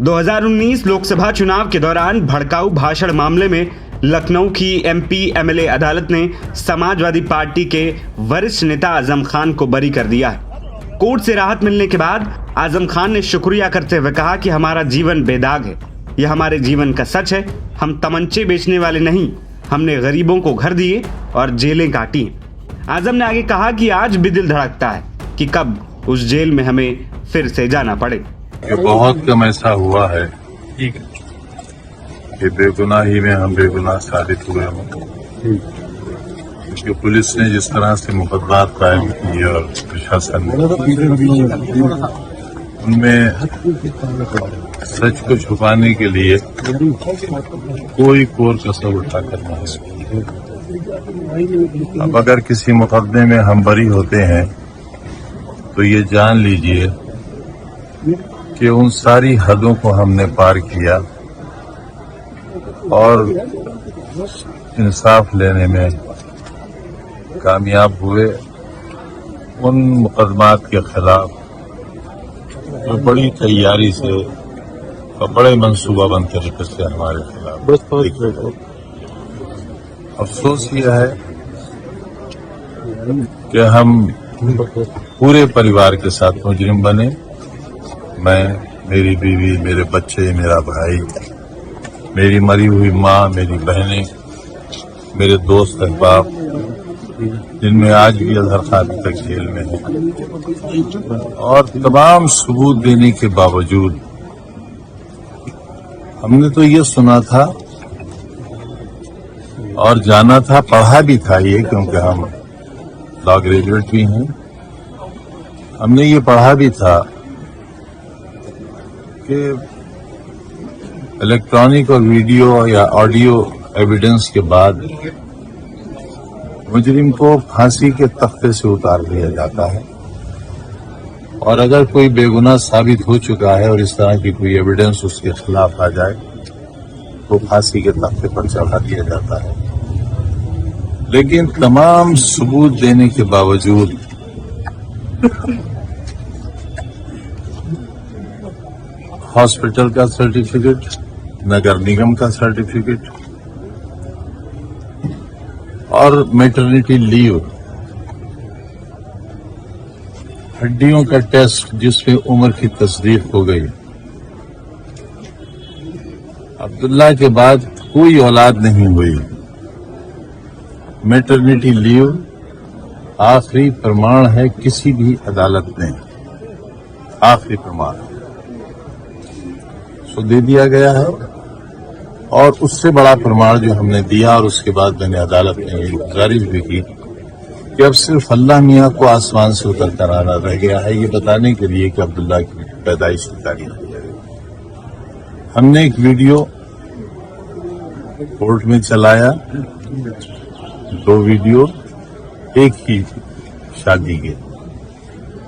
2019 लोकसभा चुनाव के दौरान भड़काऊ भाषण मामले में लखनऊ की एमपी एमएलए अदालत ने समाजवादी पार्टी के वरिष्ठ नेता आजम खान को बरी कर दिया है। कोर्ट से राहत मिलने के बाद आजम खान ने शुक्रिया करते हुए कहा कि हमारा जीवन बेदाग है, यह हमारे जीवन का सच है। हम तमंचे बेचने वाले नहीं, हमने गरीबों को घर दिए और जेलें काटी। आजम ने आगे कहा कि आज भी दिल धड़कता है कि कब उस जेल में हमें फिर से जाना पड़े। बहुत कम ऐसा हुआ है कि बेगुनाही में हम बेगुनाह साबित हुए हों, क्योंकि पुलिस ने जिस तरह से मुकदमात कायम किए और प्रशासन ने उनमें सच को छुपाने के लिए कोई कोर कसर उठाकर नहीं। अब अगर किसी मुकदमे में हम बरी होते हैं तो ये जान लीजिए कि उन सारी हदों को हमने पार किया और इंसाफ लेने में कामयाब हुए। उन मुकदमात के खिलाफ जो बड़ी तैयारी से और बड़े मंसूबाबंद तरीके से हमारे खिलाफ। अफसोस यह है कि हम पूरे परिवार के साथ मुजरिम बने। मैं, मेरी बीवी, मेरे बच्चे, मेरा भाई, मेरी मरी हुई माँ, मेरी बहनें, मेरे दोस्त अहबाब, जिनमें आज भी अजहर खान तक जेल में है, और तमाम सबूत देने के बावजूद हमने तो ये सुना था और जाना था, पढ़ा भी था ये, क्योंकि हम लॉ ग्रेजुएट भी हैं। हमने ये पढ़ा भी था कि इलेक्ट्रॉनिक और वीडियो या ऑडियो एविडेंस के बाद मुजरिम को फांसी के तख्ते से उतार दिया जाता है, और अगर कोई बेगुनाह साबित हो चुका है और इस तरह की कोई एविडेंस उसके खिलाफ आ जाए तो फांसी के तख्ते पर चढ़ा दिया जाता है। लेकिन तमाम सबूत देने के बावजूद हॉस्पिटल का सर्टिफिकेट, नगर निगम का सर्टिफिकेट और मैटरनिटी लीव, हड्डियों का टेस्ट जिसमें उम्र की तस्दीक हो गई। अब्दुल्ला के बाद कोई औलाद नहीं हुई। मैटरनिटी लीव आखिरी प्रमाण है किसी भी अदालत में, आखिरी प्रमाण तो दे दिया गया है। और उससे बड़ा प्रमाण जो हमने दिया, और उसके बाद मैंने अदालत में ये गुजारिश भी की कि अब सिर्फ अल्लाह मियाँ को आसमान से उतर कर आना रह गया है, ये बताने के लिए कि अब्दुल्ला की पैदाइश की तारीख है। हमने एक वीडियो कोर्ट में चलाया, 2 वीडियो एक ही शादी के।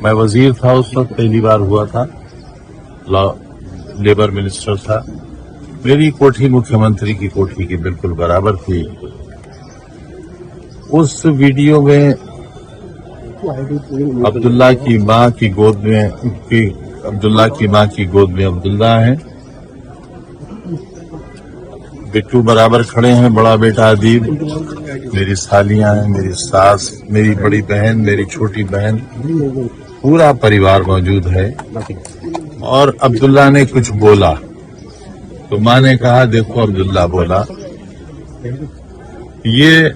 मैं वजीर था उस वक्त, पहली बार हुआ था, लेबर मिनिस्टर था। मेरी कोठी मुख्यमंत्री की कोठी के बिल्कुल बराबर थी। उस वीडियो में अब्दुल्ला की मां की गोद में अब्दुल्ला है, बिट्टू बराबर खड़े हैं, बड़ा बेटा अदीब, मेरी सालियां हैं, मेरी सास, मेरी बड़ी बहन, मेरी छोटी बहन, पूरा परिवार मौजूद है। और अब्दुल्ला ने कुछ बोला तो मां ने कहा, देखो अब्दुल्ला बोला। ये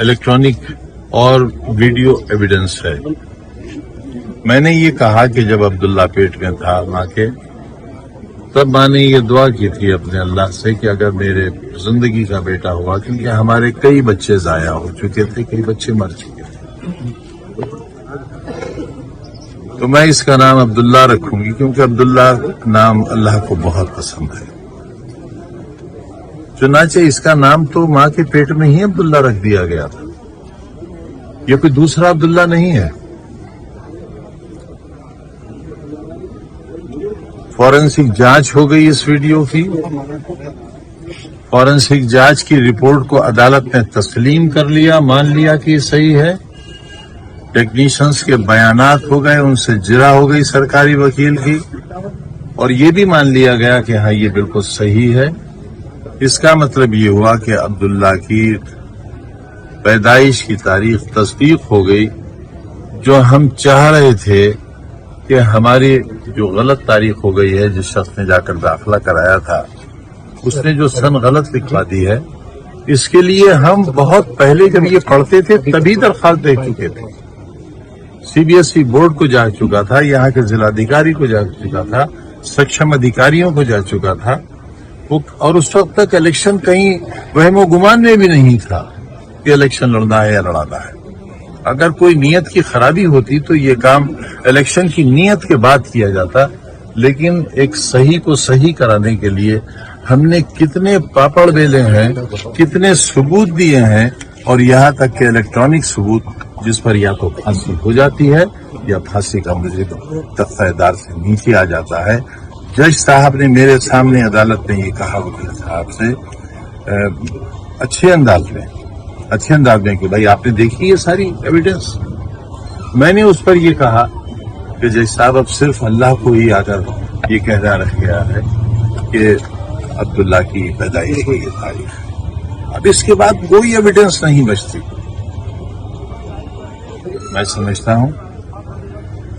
इलेक्ट्रॉनिक और वीडियो एविडेंस है। मैंने ये कहा कि जब अब्दुल्ला पेट में था मां के, तब मां ने ये दुआ की थी अपने अल्लाह से कि अगर मेरे जिंदगी का बेटा हुआ, क्योंकि हमारे कई बच्चे जाया हो चुके थे, कई बच्चे मर चुके थे, तो मैं इसका नाम अब्दुल्ला रखूंगी, क्योंकि अब्दुल्ला नाम अल्लाह को बहुत पसंद है। चुनाचे इसका नाम तो मां के पेट में ही अब्दुल्ला रख दिया गया था, ये कोई दूसरा अब्दुल्ला नहीं है। फॉरेंसिक जांच हो गई इस वीडियो की। फॉरेंसिक जांच की रिपोर्ट को अदालत ने तस्लीम कर लिया, मान लिया कि सही है। टेक्नीशियंस के बयानात हो गए, उनसे जिरा हो गई सरकारी वकील की, اور یہ بھی مان لیا گیا کہ ہاں یہ بالکل صحیح ہے. اس کا مطلب یہ ہوا کہ عبداللہ کی پیدائش کی تاریخ تصدیق ہو گئی. جو ہم چاہ رہے تھے کہ ہماری جو غلط تاریخ ہو گئی ہے، جس شخص نے جا کر داخلہ کرایا تھا اس نے جو سن غلط لکھوا دی ہے، اس کے لیے ہم بہت پہلے جب یہ پڑھتے تھے تبھی درخواست دے چکے تھے. C B S E board کو جا چکا تھا، یہاں کے ضلع ادھیکاری کو جا چکا تھا، سکشم ادھیکاریوں کو جا چکا تھا، اور اس وقت تک الیکشن کہیں وہم و گمان میں بھی نہیں تھا کہ الیکشن لڑنا ہے یا لڑانا ہے. اگر کوئی نیت کی خرابی ہوتی تو یہ کام الیکشن کی نیت کے بعد کیا جاتا، لیکن ایک صحیح کو صحیح کرانے کے لیے ہم نے کتنے پاپڑ بیلے ہیں، کتنے ثبوت دیے ہیں، اور یہاں تک کہ الیکٹرانک ثبوت جس پر یا تو پھانسی ہو جاتی ہے یا پھانسی کا مجرم تختہ دار سے نیچے آ جاتا ہے. جج صاحب نے میرے سامنے عدالت میں یہ کہا وکیل صاحب سے اچھے انداز میں کہ بھائی آپ نے دیکھی یہ ساری ایویڈنس. میں نے اس پر یہ کہا کہ جج صاحب اب صرف اللہ کو ہی آ کر یہ کہنا رہ گیا ہے کہ عبداللہ کی پیدائش کی یہ تاریخ ہے. اب اس کے بعد کوئی ایویڈنس نہیں بچتی. میں سمجھتا ہوں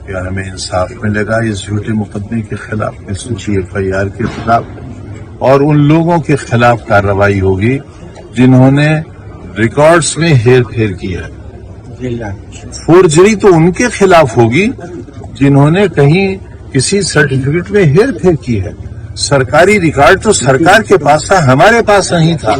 کہ ہمیں انصاف ملے گا اس جھوٹے مقدمے کے خلاف، اس جھوٹی ایف آئی آر کے خلاف، اور ان لوگوں کے خلاف کارروائی ہوگی جنہوں نے ریکارڈز میں ہیر پھیر کی ہے. فورجری تو ان کے خلاف ہوگی جنہوں نے کہیں کسی سرٹیفکیٹ میں ہیر پھیر کی ہے. سرکاری ریکارڈ تو سرکار کے پاس تھا، ہمارے پاس نہیں تھا.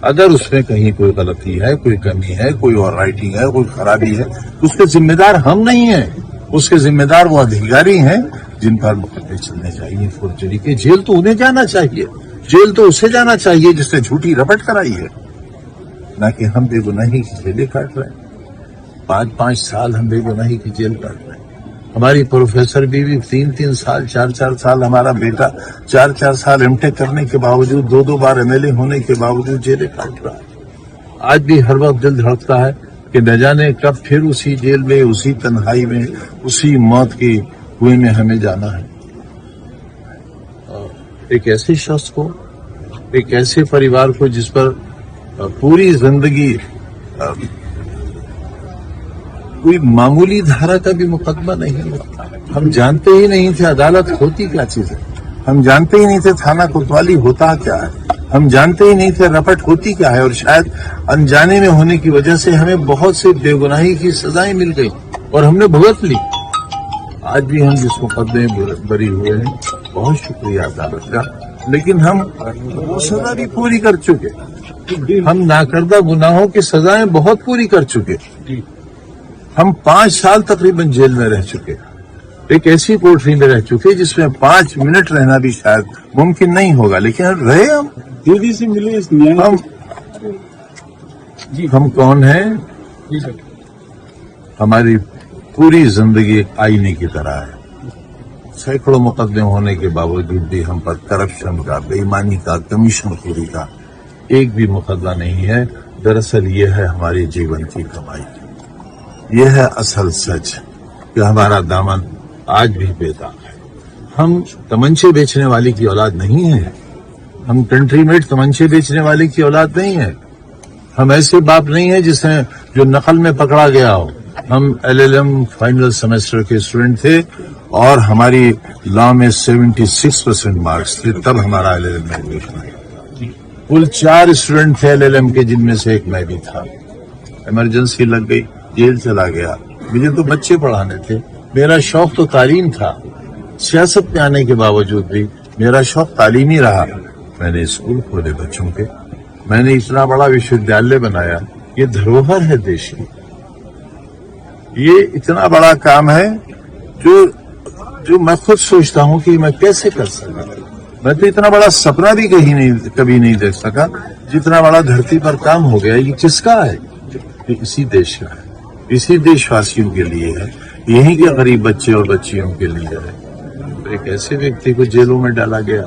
اگر اس میں کہیں کوئی غلطی ہے، کوئی کمی ہے، کوئی اور رائٹنگ ہے، کوئی خرابی ہے، اس کے ذمہ دار ہم نہیں ہیں. اس کے ذمہ دار وہ ادھیکاری ہیں جن پر مقدمے چلنے چاہیے فورجری کے. جیل تو انہیں جانا چاہیے، جیل تو اسے جانا چاہیے جس نے جھوٹی رپٹ کرائی ہے، نہ کہ ہم بے گناہی کی جیلیں کاٹ رہے ہیں. 5 سال ہم بے گناہی کی جیل کاٹ رہے ہیں. ہماری پروفیسر بیوی 3 سال 4 سال، ہمارا بیٹا 4 سال ایم ٹیک کرنے کے باوجود 2 بار ایم ایل اے ہونے کے باوجود جیلیں کاٹ رہا ہے. آج بھی ہر وقت دل دھڑکتا ہے کہ نہ جانے کب پھر اسی جیل میں، اسی تنہائی میں، اسی موت کی کنویں میں ہمیں جانا ہے. ایک ایسے شخص کو، ایک ایسے پریوار کو جس پر پوری زندگی کوئی معمولی دھارا کا بھی مقدمہ نہیں ہوتا. ہم جانتے ہی نہیں تھے عدالت ہوتی کیا چیز ہے، ہم جانتے ہی نہیں تھے تھانہ کوتوالی ہوتا کیا ہے، ہم جانتے ہی نہیں تھے رپٹ ہوتی کیا ہے، اور شاید انجانے میں ہونے کی وجہ سے ہمیں بہت سے بے گناہی کی سزائیں مل گئی اور ہم نے بھگت لی. آج بھی ہم جس مقدمے بری ہوئے ہیں، بہت شکریہ عدالت کا، لیکن ہم وہ سزا بھی پوری کر چکے. ہم ناکردہ گناہوں کی سزائیں بہت پوری کر چکے. ہم 5 سال تقریباً جیل میں رہ چکے، ایک ایسی کوٹری میں رہ چکے جس میں 5 منٹ رہنا بھی شاید ممکن نہیں ہوگا، لیکن رہے ہم. دیدی سے ملے ہم کون ہیں؟ ہماری پوری زندگی ایک آئینے کی طرح ہے. سینکڑوں مقدمے ہونے کے باوجود بھی ہم پر کرپشن کا، بے ایمانی کا، کمیشن خوری کا ایک بھی مقدمہ نہیں ہے. دراصل یہ ہے ہماری جیون کی کمائی. یہ ہے اصل سچ کہ ہمارا دامن آج بھی بے داغ ہے. ہم تمنچے بیچنے والے کی اولاد نہیں ہیں، ہم کنٹری میڈ تمنچے بیچنے والے کی اولاد نہیں ہیں. ہم ایسے باپ نہیں ہیں جس نے جو نقل میں پکڑا گیا ہو. ہم LLM فائنل سیمسٹر کے اسٹوڈنٹ تھے اور ہماری لا میں 76% مارکس تھے، تب ہمارا LLM میں ایڈمیشن آیا. کل 4 اسٹوڈنٹ تھے LLM کے، جن میں سے ایک میں بھی تھا. ایمرجنسی لگ گئی، جیل چلا گیا. مجھے تو بچے پڑھانے تھے، میرا شوق تو تعلیم تھا. سیاست میں آنے کے باوجود بھی میرا شوق تعلیمی رہا. میں نے اسکول کھولے بچوں کے، میں نے اتنا بڑا وشودیالیہ بنایا. یہ دھروہر ہے دیش کی. یہ اتنا بڑا کام ہے جو میں خود سوچتا ہوں کہ میں کیسے کر سکتا. میں تو اتنا بڑا سپنا بھی کبھی نہیں دیکھ سکا جتنا بڑا دھرتی پر کام ہو گیا. یہ کس کا ہے؟ یہ اسی دیش کا ہے، اسی دیش واسیوں کے لیے ہے، یہیں کے غریب بچے اور بچیوں کے لیے ہے. ایک ایسے ویکتی کو جیلوں میں ڈالا گیا،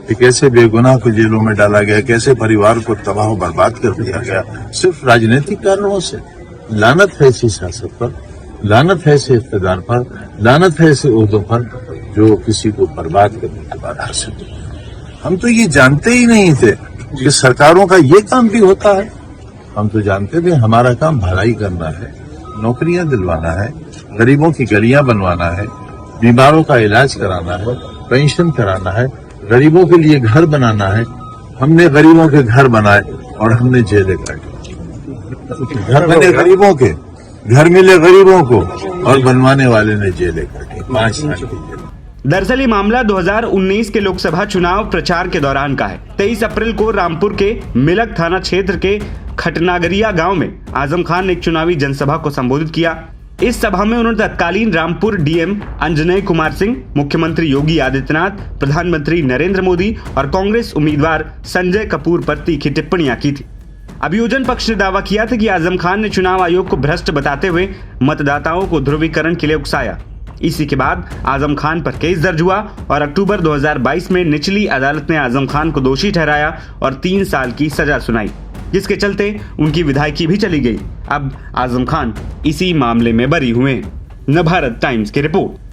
ایک ایسے بے گناہ کو جیلوں میں ڈالا گیا، ایک ایسے پریوار کو تباہ و برباد کر دیا گیا صرف راجنیتک کارنوں سے. لعنت ہے ایسی سیاست پر، لعنت ہے ایسے اقتدار پر، لعنت ہے ایسے عہدوں پر. जो किसी को बर्बाद करने के बाद हासिल हुआ। हम तो ये जानते ही नहीं थे कि सरकारों का ये काम भी होता है। हम तो जानते थे हमारा काम भलाई करना है, नौकरियां दिलवाना है, गरीबों की गलियां बनवाना है, बीमारों का इलाज कराना है, पेंशन कराना है, गरीबों के लिए घर बनाना है। हमने गरीबों के घर बनाए और हमने जेलें काटी। घर बने गरीबों के, घर मिले गरीबों को, और बनवाने वाले ने जेलें काटी, 5 साल की जेल। दरअसल ये मामला 2019 के लोकसभा चुनाव प्रचार के दौरान का है। 23 अप्रैल को रामपुर के मिलक थाना क्षेत्र के खटनागरिया गांव में आजम खान ने एक चुनावी जनसभा को संबोधित किया। इस सभा में उन्होंने तत्कालीन रामपुर डीएम अंजनेय कुमार सिंह, मुख्यमंत्री योगी आदित्यनाथ, प्रधानमंत्री नरेंद्र मोदी और कांग्रेस उम्मीदवार संजय कपूर पर तीखी टिप्पणियां की थी। अभियोजन पक्ष ने दावा किया था कि आजम खान ने चुनाव आयोग को भ्रष्ट बताते हुए मतदाताओं को ध्रुवीकरण के लिए उकसाया। इसी के बाद आजम खान पर केस दर्ज हुआ और अक्टूबर 2022 में निचली अदालत ने आजम खान को दोषी ठहराया और 3 साल की सजा सुनाई, जिसके चलते उनकी विधायकी भी चली गई। अब आजम खान इसी मामले में बरी हुए। नवभारत टाइम्स की रिपोर्ट।